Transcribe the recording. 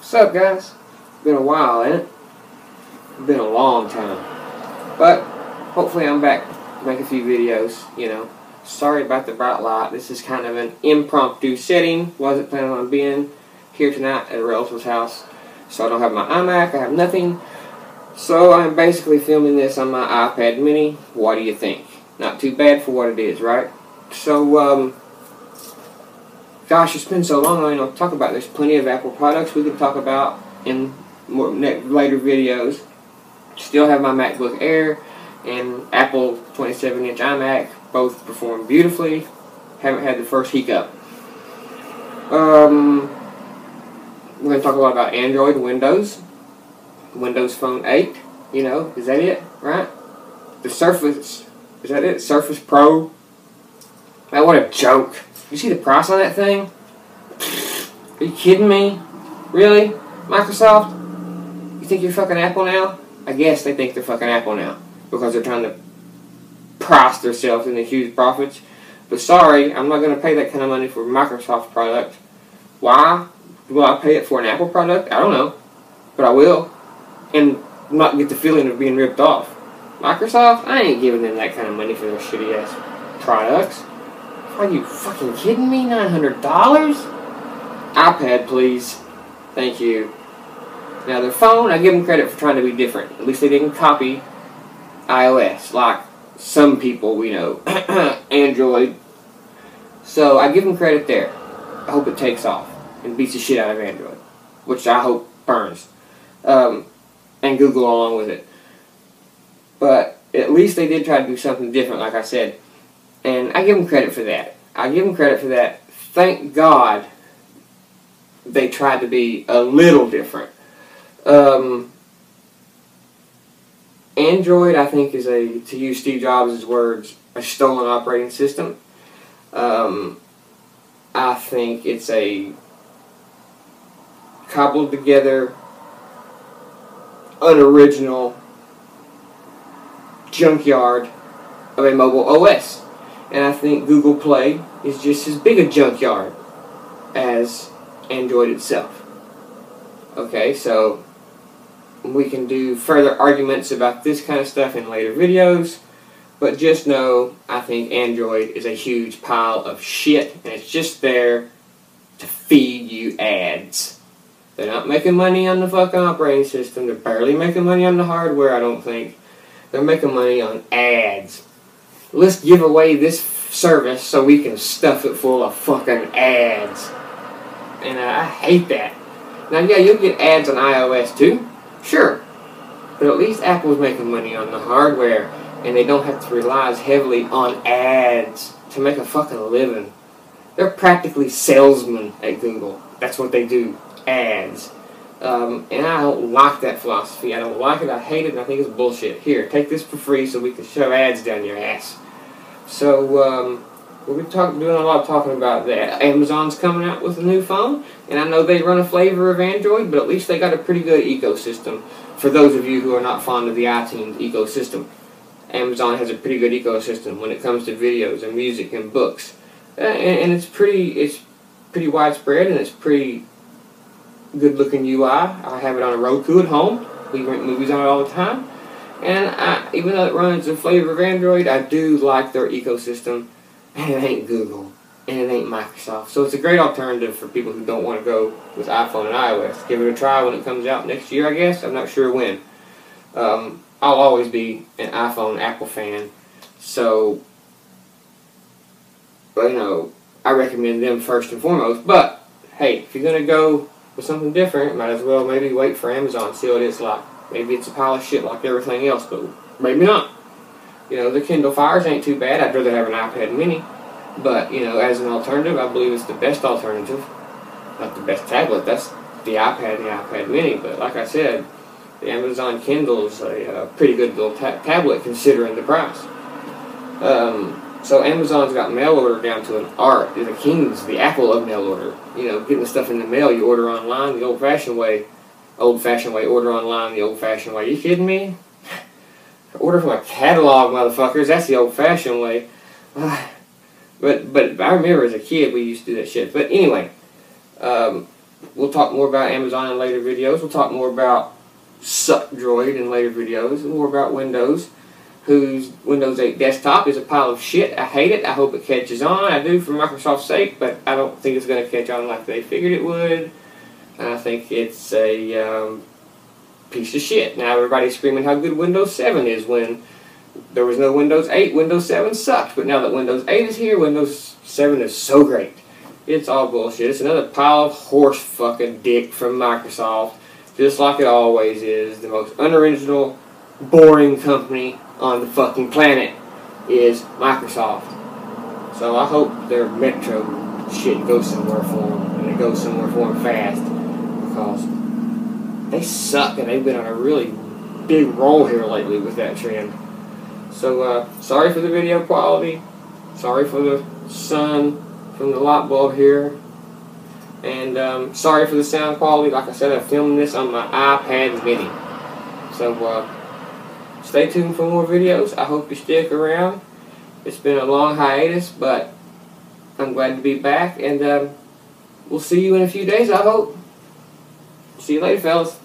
What's up, guys? Been a while, ain't it? Been a long time. But hopefully I'm back to make a few videos, you know. Sorry about the bright light. This is kind of an impromptu setting. Wasn't planning on being here tonight at a relative's house. So I don't have my iMac, I have nothing. So I'm basically filming this on my iPad mini. What do you think? Not too bad for what it is, right? So, gosh, it's been so long, I don't talk about. There's plenty of Apple products we could talk about in later videos. Still have my MacBook Air and Apple 27-inch iMac. Both perform beautifully. Haven't had the first hiccup. We're going to talk a lot about Android and Windows. Windows Phone 8, you know, is that it, right? The Surface, is that it? Surface Pro? Man, what a joke. You see the price on that thing? Are you kidding me? Really? Microsoft? You think you're fucking Apple now? I guess they think they're fucking Apple now. Because they're trying to price themselves into huge profits. But sorry, I'm not going to pay that kind of money for a Microsoft product. Why? Will I pay it for an Apple product? I don't know. But I will. And not get the feeling of being ripped off. Microsoft? I ain't giving them that kind of money for their shitty ass products. Are you fucking kidding me? $900? iPad, please. Thank you. Now, their phone, I give them credit for trying to be different. At least they didn't copy iOS, like some people we know. Android. So, I give them credit there. I hope it takes off and beats the shit out of Android. Which I hope burns. And Google along with it. But, at least they did try to do something different, like I said. And I give them credit for that. I give them credit for that. Thank God they tried to be a little different. Android, I think, is to use Steve Jobs' words, a stolen operating system. I think it's a cobbled together, unoriginal junkyard of a mobile OS. And I think Google Play is just as big a junkyard as Android itself. Okay, so we can do further arguments about this kind of stuff in later videos, but just know I think Android is a huge pile of shit, and it's just there to feed you ads. They're not making money on the fucking operating system. They're barely making money on the hardware, I don't think. They're making money on ads. Let's give away this service so we can stuff it full of fucking ads. And I hate that. Now, yeah, you'll get ads on iOS too. Sure. But at least Apple's making money on the hardware, and they don't have to rely as heavily on ads to make a fucking living. They're practically salesmen at Google. That's what they do. Ads. And I don't like that philosophy. I don't like it. I hate it, and I think it's bullshit. Here, take this for free so we can shove ads down your ass. So, we'll be doing a lot of talking about that. Amazon's coming out with a new phone, and I know they run a flavor of Android, but at least they got a pretty good ecosystem. For those of you who are not fond of the iTunes ecosystem, Amazon has a pretty good ecosystem when it comes to videos and music and books, and it's pretty widespread, and it's pretty good looking UI. I have it on a Roku at home. We rent movies on it all the time, and even though it runs a flavor of Android, I do like their ecosystem. And it ain't Google, and it ain't Microsoft. So it's a great alternative for people who don't want to go with iPhone and iOS. Give it a try when it comes out next year, I guess. I'm not sure when. I'll always be an iPhone Apple fan. So, you know, I recommend them first and foremost. But, hey, if you're going to go with something different, might as well maybe wait for Amazon, see what it's like. Maybe it's a pile of shit like everything else, but maybe not. You know, the Kindle Fires ain't too bad. I'd rather have an iPad mini. But, you know, as an alternative, I believe it's the best alternative. Not the best tablet. That's the iPad and the iPad mini. But like I said, the Amazon Kindle is a pretty good little tablet considering the price. So Amazon's got mail order down to an art. They're the kings, the Apple of mail order. You know, getting the stuff in the mail, you order online the old-fashioned way. Old-fashioned way, order online the old-fashioned way. You kidding me? Order from a catalog, motherfuckers. That's the old-fashioned way. But I remember as a kid we used to do that shit. But anyway, we'll talk more about Amazon in later videos. We'll talk more about SuckDroid in later videos, and more about Windows, whose Windows 8 desktop is a pile of shit. I hate it. I hope it catches on. I do for Microsoft's sake, but I don't think it's going to catch on like they figured it would. I think it's a piece of shit. Now everybody's screaming how good Windows 7 is when there was no Windows 8. Windows 7 sucked, but now that Windows 8 is here, Windows 7 is so great. It's all bullshit. It's another pile of horse fucking dick from Microsoft, just like it always is. The most unoriginal, boring company on the fucking planet is Microsoft. So I hope their Metro shit goes somewhere for them, and it goes somewhere for them fast, because they suck, and they've been on a really big roll here lately with that trend. So, sorry for the video quality. Sorry for the sun from the light bulb here. And sorry for the sound quality. Like I said, I'm filming this on my iPad mini. So, stay tuned for more videos. I hope you stick around. It's been a long hiatus, but I'm glad to be back. And we'll see you in a few days, I hope. See you later, fellas.